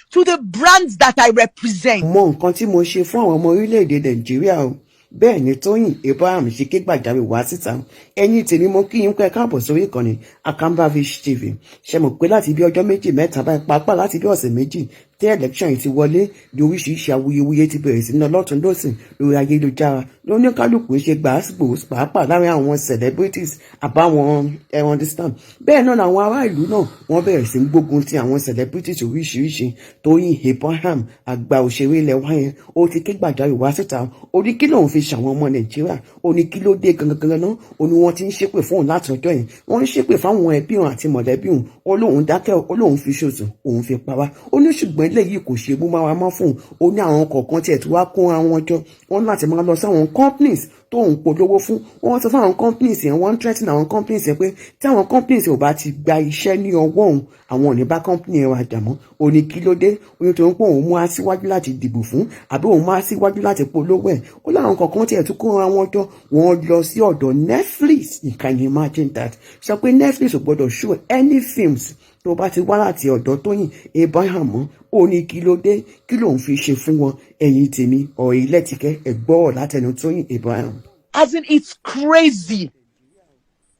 to the brands that I represent. Mọ nǹkan tí mo ṣe fún àwọn ọmọ orílẹ̀-èdè Nàìjíríà o. Bẹ́ẹ̀ ni Toyin Abraham ṣe ké gbàjarè wá síta. Ẹ̀yin tèmi mo kí yín pé káàbọ̀ sórí ìkànnì Akambavish TV. Ṣé mọ̀ pé láti bí ọjọ́ méjì mẹ́ta báyìí pàápàá láti bí ọ̀sẹ̀ méjì tí election yìí ti wọlé ní oríṣiríṣi awuyewuye ti bẹ̀rẹ̀ sí ní lọ́tún lọ́sìn lórí ayélujára lóníkálùkù ṣe gbàásìgbòs pàápàá láàrin àwọn celebrities àbáwọn understand. Bẹ́ẹ̀ náà làwọn ará ìlú náà wọ́n bẹ̀rẹ̀ sí gbógun ti àwọn celebrities oríṣiríṣi. Toyin Abraham àgbà òṣèré ilẹ̀ wa yẹn ó ti ké gbàjarè wá síta. Ó ní kí lóun fi ṣàwọn ọmọ Nàìjíríà, ó ní kí ló dé gangan náà, ó ní wọ́n ti ń ṣépè fún òun láti ọjọ́ yẹn, wọ́n ń ṣépè fáwọn ẹbí òun àti mọ̀lẹ́bí òun, ó lóun dákẹ́, ó lóun fi ṣòṣù, òun fi pa wá, ó ní ṣùgbọ́n eléyìí kò ṣe mú máa wá mọ́ fún òun, ó ní àwọn kọ̀ọ̀kan tiẹ̀ tí wá kó àwọn jọ, wọ́n láti máa lọ sáwọn companies tó ń polówó fún, wọ́n sọ fún àwọn companies yẹn, wọ́n ń threaten àwọn companies yẹn pé tí àwọn companies ò bá ti gba iṣẹ́ ní ọwọ́ òun, àwọn ò ní bá company yẹn wá jà mọ́. Ó ní kí ló dé, ó ní torí pé òun mú aṣíwájú láti dìbò fún àbí òun mú aṣíwájú láti polówó ẹ̀, ó láwọn kọ̀ọ̀kan tiẹ̀ tún kó àwọn jọ, wọ́n lọ sí ọ̀dọ̀ Netflix. You can imagine that. Sọ pé Netflix ò gbọ́dọ̀ show any films tó bá ti wá láti ọ̀dọ̀ Toyin Abraham. Ó ní kí ló dé, kí lòun fi ṣe fún wọn. Ẹ̀yin tèmi ọ̀rẹ́ ilẹ̀tìkẹ́ ẹ̀gbọ́ látẹnu Toyin Abraham. As in, it's crazy.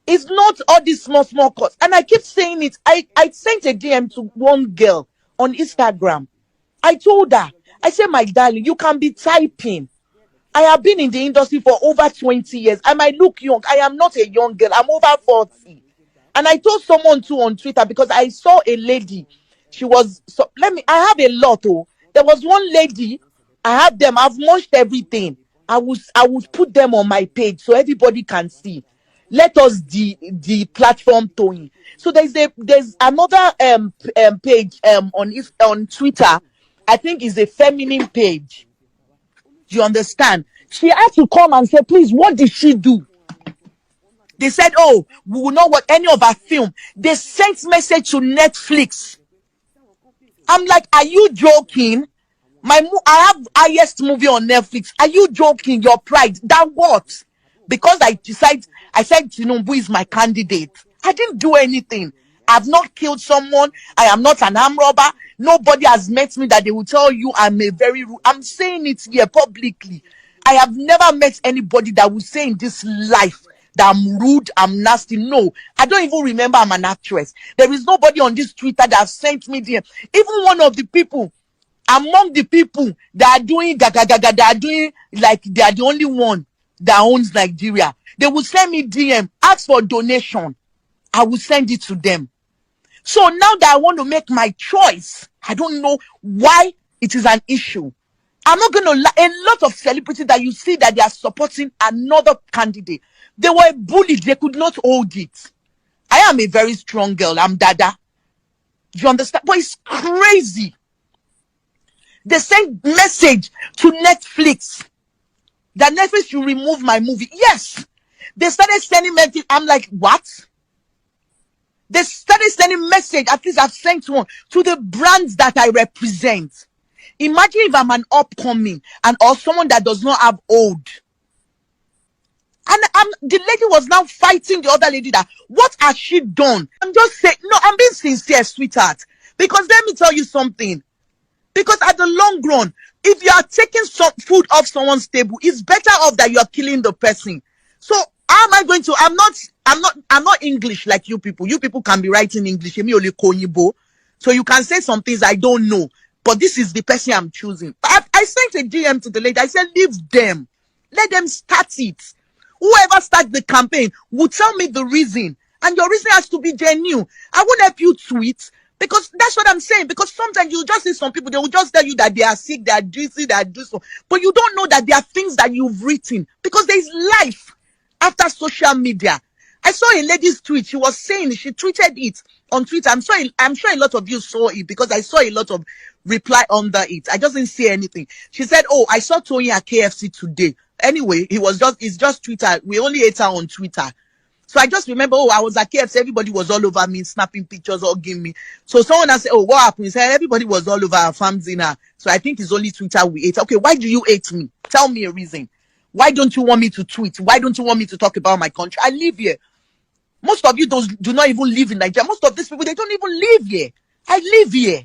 It's not all these small cuts. And I keep saying it. I sent a DM to one girl on Instagram. I told her, I said, my darling, you can be typing. I have been in the industry for over 20 years. I might look young. I am not a young girl. I'm over 40. And I told someone too on Twitter because I saw a lady. She was, I have a lot. Oh, there was one lady. I have them. I've launched everything. I would put them on my page so everybody can see. Let us the platform Toyin. So there's another page on Twitter. I think is a feminine page. Do you understand? She had to come and say, please, what did she do? They said, oh, we will not watch any of her film. They sent message to Netflix. I'm like, are you joking? I have highest movie on Netflix. Are you joking? Your pride. That what? Because I said Tinubu is my candidate. I didn't do anything. I've not killed someone. I am not an armed robber. Nobody has met me that they will tell you I'm a very rude. I'm saying it here publicly. I have never met anybody that will say in this life that I'm rude, I'm nasty. No, I don't even remember I'm an actress. There is nobody on this Twitter that has sent me there. Even one of the people, among the people that are doing that are doing like they are the only one that owns Nigeria, they will send me DM, ask for donation. I will send it to them. So now that I want to make my choice, I don't know why it is an issue. I'm not going to lie. A lot of celebrities that you see that they are supporting another candidate, they were bullied. They could not hold it. I am a very strong girl. I'm Dada. Do you understand? But it's crazy. They sent message to Netflix that Netflix should remove my movie. Yes. They started sending message. I'm like, what? They started sending message. At least I've sent one to the brands that I represent. Imagine if I'm an upcoming or someone that does not have old. And the lady was now fighting the other lady that, what has she done? I'm just saying, no, I'm being sincere, sweetheart. Because let me tell you something. Because at the long run, if you are taking some food off someone's table, it's better off that you are killing the person. So how am I going to? I'm not English like you people. You people can be writing English. So you can say some things I don't know. But this is the person I'm choosing. I sent a DM to the lady. I said, leave them. Let them start it. Whoever starts the campaign will tell me the reason. And your reason has to be genuine. I won't help you tweet. Because that's what I'm saying. Because sometimes you just see some people, they will just tell you that they are sick, they are juicy, they are juicy. But you don't know that there are things that you've written. Because there is life after social media. I saw a lady's tweet. She was saying, she tweeted it on Twitter. I'm sure a lot of you saw it because I saw a lot of reply under it. I just didn't see anything. She said, oh, I saw Toyin at KFC today. Anyway, it's just Twitter. We only ate her on Twitter. So I just remember, oh, I was at KFC. Everybody was all over me, snapping pictures, hugging me. So someone else said, oh, what happened? He said, everybody was all over our farms in her. So I think it's only Twitter we ate. Okay, why do you hate me? Tell me a reason. Why don't you want me to tweet? Why don't you want me to talk about my country? I live here. Most of you do not even live in Nigeria. Most of these people, they don't even live here. I live here.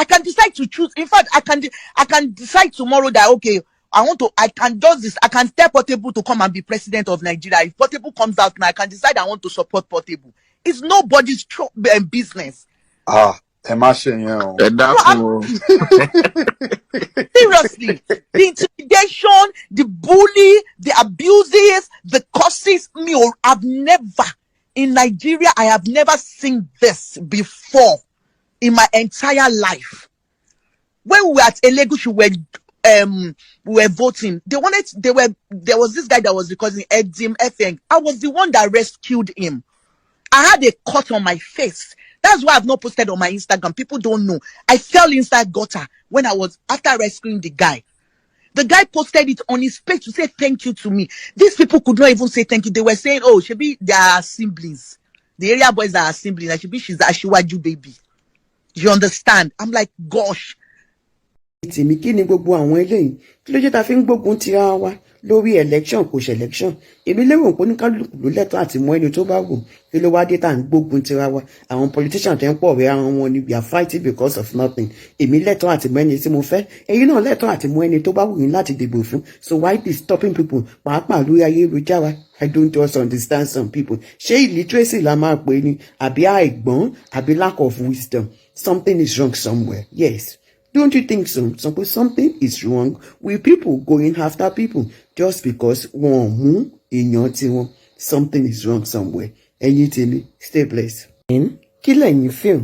I can decide to choose. In fact, I can decide tomorrow that, okay, I can do this. I can tell Portable to come and be president of Nigeria. If Portable comes out now, I can decide I want to support Portable. It's nobody's business. Ẹ má ṣe yẹn o. Seriously, the intimidation, the bully, the abuses, the curses, I've never, in Nigeria, I have never seen this before in my entire life. When we were at Elegushi, we were voting. There was this guy that was recording Edim Efeng. I was the one that rescued him. I had a cut on my face. That's why I've not posted on my Instagram. People don't know. I fell inside gutter when after rescuing the guy. The guy posted it on his page to say thank you to me. These people could not even say thank you. They were saying, oh, Shebi, they are siblings. The area boys are siblings. Shebi, she's a Ashiwaju baby. You understand? I'm like, gosh. tèmi kí ni gbogbo àwọn eléyìí kí ló jẹ́ ta fi ń gbógun tira wa lórí election kò ṣe election èmi lérò pé oníkálùkù ló lẹ́tọ̀ọ́ àti mọ ẹni tó bá wù kí ló wá dé tá à ń gbógun tira wa àwọn politician tẹ́ ń pọ̀ rẹ̀ àwọn wọn ni we are fighting because of nothing èmi lẹ́tọ̀ọ́ àti mọ ẹni tí mo fẹ́ ẹ̀yin náà lẹ́tọ̀ọ́ àti mọ ẹni tó bá wù yín láti dìbò fún so why be stopping people pàápàá lórí ayélujára I don't just understand some people ṣé illiteracy la máa pè ní àbí àìgbọ́n àbí lack of wisdom something is wrong somewhere yes. Don't you think so? Something is wrong with people going after people just because one something is wrong somewhere. And you tell me, stay blessed. Kí lẹ̀yin feel?